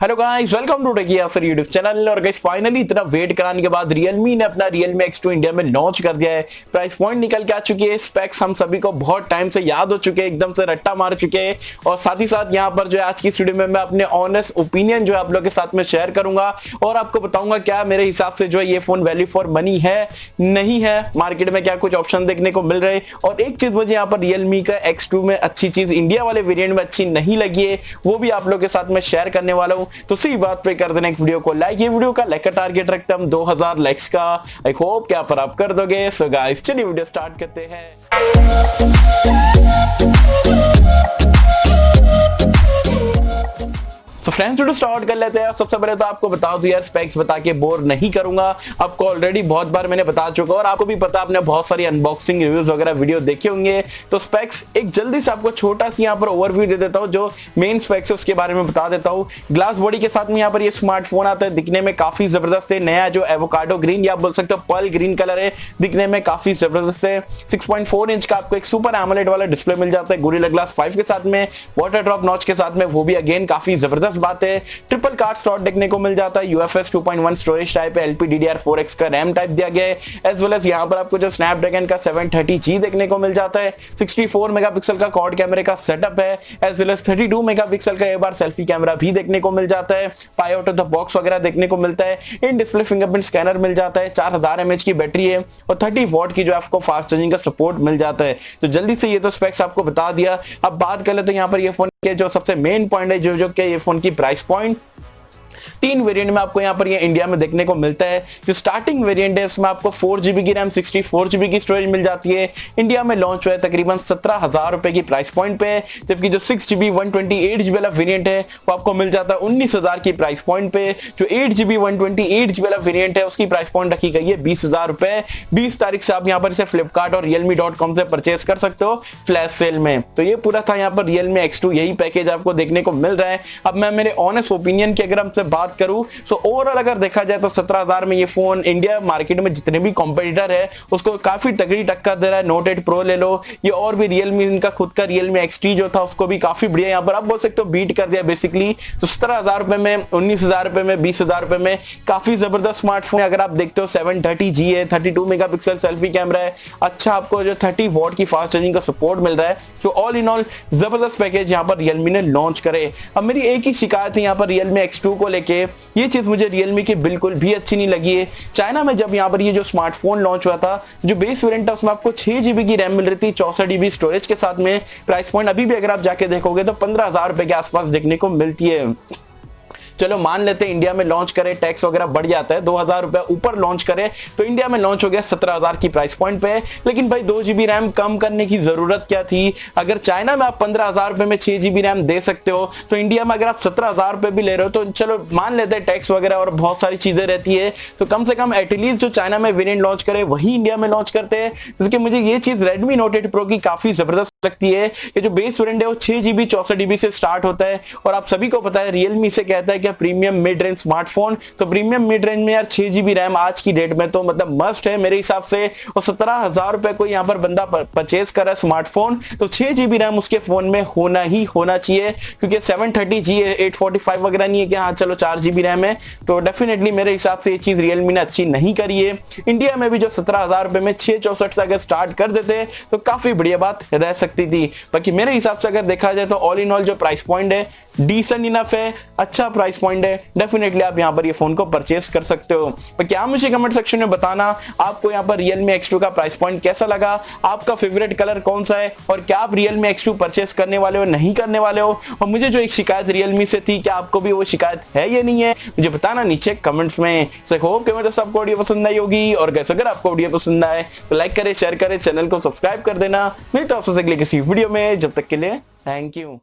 Hello guys, welcome to techie Yasar YouTube channel. और guys finally इतना wait कराने के बाद Realme ने अपना Realme X2 इंडिया में लॉन्च कर दिया है। प्राइस पॉइंट निकल के आ चुकी है, स्पेक्स हम सभी को बहुत टाइम से याद हो चुके हैं, एकदम से रट्टा मार चुके हैं। और साथ ही साथ यहाँ पर जो है आज की वीडियो में मैं अपने ऑनेस्ट ओपिनियन जो है आप लोगों के साथ में शेयर करूंगा और आपको बताऊंगा क्या मेरे हिसाब से जो है ये फोन वैल्यू फॉर मनी है नहीं है, मार्केट में क्या कुछ ऑप्शन देखने को मिल रहे। और एक चीज मुझे यहाँ पर Realme का X2 में अच्छी चीज इंडिया वाले वेरिएंट में अच्छी नहीं लगी है, वो भी आप लोगों के साथ में शेयर करने वाला हूँ। तो सही बात पे कर देना एक वीडियो को लाइक। ये वीडियो का लाइक का टारगेट रखते हम 2000 लाइक्स का। आई होप क्या पर आप कर दोगे। सो गाइस चलिए वीडियो स्टार्ट करते हैं। तो फ्रेंड्स वीडियो स्टार्ट कर लेते हैं। सबसे पहले तो आपको बता दूं यार, स्पेक्स बता के बोर नहीं करूंगा, आपको ऑलरेडी बहुत बार मैंने बता चुका और आपको भी पता, आपने बहुत सारी अनबॉक्सिंग रिव्यूज वगैरह वीडियो देखे होंगे। तो स्पेक्स एक जल्दी से आपको छोटा सी यहाँ पर ओवरव्यू दे देता हूँ, जो मेन स्पेक्स है उसके बारे में बता देता हूँ। ग्लास बॉडी के साथ में यहाँ पर ये स्मार्टफोन आता है, दिखने में काफी जबरदस्त है। नया जो एवोकाडो ग्रीन या बोल सकते हो पर्ल ग्रीन कलर है, दिखने में काफी जबरदस्त है। 6.4 इंच का आपको एक सुपर एमोलेड वाला डिस्प्ले मिल जाता है गोरिल्ला ग्लास 5 के साथ में, वाटर ड्रॉप नॉच के साथ में, वो भी अगेन काफी जबरदस्त बात है। ट्रिपल कार्ड स्लॉट देखने को मिल जाता है, UFS 2.1 स्टोरेज टाइप है, LPDDR4X का रैम टाइप दिया गया है। एज वेल एज यहाँ पर आपको जो स्नैपड्रैगन का 730G देखने को मिल जाता है। 64 मेगापिक्सल का क्वाड कैमरे का सेटअप है, एज वेल एज 32 मेगापिक्सल का एक बार सेल्फी कैमरा भी देखने को मिल जाता है। पाई आउट ऑफ द बॉक्स वगैरह देखने को मिलता है। इन डिस्प्ले फिंगरप्रिंट स्कैनर मिल जाता है। 4000 mAh की बैटरी है और 30 वॉट की जो आपको फास्ट चार्जिंग का सपोर्ट मिल जाता है। तो जल्दी से ये तो स्पेक्स आपको बता दिया। अब बात कर लेते हैं यहाँ पर ये फोन के जो सबसे मेन पॉइंट है, जो कि ये फोन की प्राइस पॉइंट। 3 वेरिएंट में आपको यहाँ पर ये इंडिया में देखने को मिलता है। जो स्टार्टिंग वेरिएंट है उसमें आपको 4GB की रैम 64GB की स्टोरेज मिल जाती है। इंडिया में लॉन्च हुआ है तकरीबन 17,000 रुपए की प्राइस पॉइंट पे। जबकि जो 6GB 128GB वाला वेरिएंट है वो आपको मिल जाता है 19,000 की प्राइस पॉइंट पे। जो 8GB 128GB वाला वेरिएंट है उसकी प्राइस पॉइंट रखी गई है 20,000 रुपए। 20 तारीख से आप यहाँ पर इसे फ्लिपकार्ट और Realme.com से परचेस कर सकते हो फ्लैश सेल में। तो ये पूरा था यहाँ पर Realme X2, यही पैकेज आपको देखने को मिल रहा है। अब मैं मेरे ऑनेस्ट ओपिनियन की अगर हमसे बात करूं तो ओवरऑल अगर देखा जाए तो 17,000 में ये फोन इंडिया मार्केट में जितने भी कॉम्पिटिटर है उसको काफी तगड़ी टक्कर दे रहा है। नोट 8 प्रो ले लो, ये और भी Realme इनका खुद का Realme XT जो था उसको भी काफी बढ़िया यहाँ पर आप बोल सकते हो बीट कर दिया बेसिकली। तो 17,000 रुपए में, 19,000 रुपए में, 20,000 रुपए में काफी जबरदस्त स्मार्टफोन। अगर आप देखते हो 730G है, 32 मेगापिक्सल सेल्फी कैमरा है, अच्छा आपको जो 30 वॉट की फास्ट चार्जिंग का सपोर्ट मिल रहा है। तो ऑल इन ऑल जबरदस्त पैकेज यहाँ पर Realme ने लॉन्च करे। अब मेरी एक ही शिकायत है यहाँ पर Realme X2 को लेके, ये चीज मुझे Realme की बिल्कुल भी अच्छी नहीं लगी है। चाइना में जब यहाँ पर ये जो स्मार्टफोन लॉन्च हुआ था, जो बेस वेरिएंट था उसमें आपको 6GB की रैम मिल रही थी 64GB स्टोरेज के साथ में। प्राइस पॉइंट अभी भी अगर आप जाके देखोगे तो 15,000 रुपए के आसपास देखने को मिलती है। चलो मान लेते हैं इंडिया में लॉन्च करे, टैक्स वगैरह बढ़ जाता है, 2,000 रुपए ऊपर लॉन्च करे तो इंडिया में लॉन्च हो गया 17,000 की प्राइस पॉइंट पे। लेकिन भाई 2GB रैम कम करने की जरूरत क्या थी? अगर चाइना में आप 15,000 रुपए में 6GB रैम दे सकते हो तो इंडिया में अगर आप 17,000 रुपए भी ले रहे हो तो चलो मान लेते हैं टैक्स वगैरह और बहुत सारी चीजें रहती है, तो कम से कम एटलीस्ट जो चाइना में वेरिएंट लॉन्च करे वही इंडिया में लॉन्च करते हैं। जैसे मुझे ये चीज Redmi Note 8 Pro की काफी जबरदस्त लगती है कि जो बेस वेरिएंट है वो 6GB 64GB से स्टार्ट होता है। और आप सभी को पता है Realme से कहता है कि प्रीमियम मिड रेंज स्मार्टफोन, तो प्रीमियम मिड रेंज में यार 6GB रैम आज की डेट में तो मतलब मस्ट है मेरे हिसाब से। और 17,000 रुपए को यहाँ पर बंदा परचेज कर रहा है स्मार्टफोन, तो 6GB रैम उसके फोन में होना ही होना चाहिए। क्योंकि 730G 845 वगैरह नहीं है कि हाँ चलो 4GB रैम है। तो डेफिनेटली मेरे हिसाब से ये चीज Realme ने अच्छी नहीं करी है। इंडिया में भी जो 17,000 रुपए में 664 से अगर स्टार्ट कर देते तो काफी बढ़िया बात रह सकती थी। बाकी मेरे हिसाब से अगर देखा जाए तो ऑल इन ऑल जो प्राइस पॉइंट है डिसेंट इनफ है, अच्छा प्राइस पॉइंट है। डेफिनेटली आप यहां पर ये फोन को परचेस कर सकते हो। पर क्या मुझे कमेंट सेक्शन में बताना आपको यहां पर Realme X2 का प्राइस पॉइंट कैसा लगा, आपका फेवरेट कलर कौन सा है और क्या आप Realme X2 परचेस करने वाले हो नहीं करने वाले हो। और मुझे जो एक शिकायत Realme से थी, क्या आपको भी वो शिकायत है या नहीं है, मुझे बताना नीचे कमेंट्स में। सो होप कि मुझे सबको वीडियो पसंद आई होगी। और गाइस अगर आपको वीडियो पसंद आए तो लाइक करें, शेयर करें, चैनल को सब्सक्राइब कर देना। मिलते हैं आपसे अगले किसी वीडियो में, जब तक के लिए थैंक यू।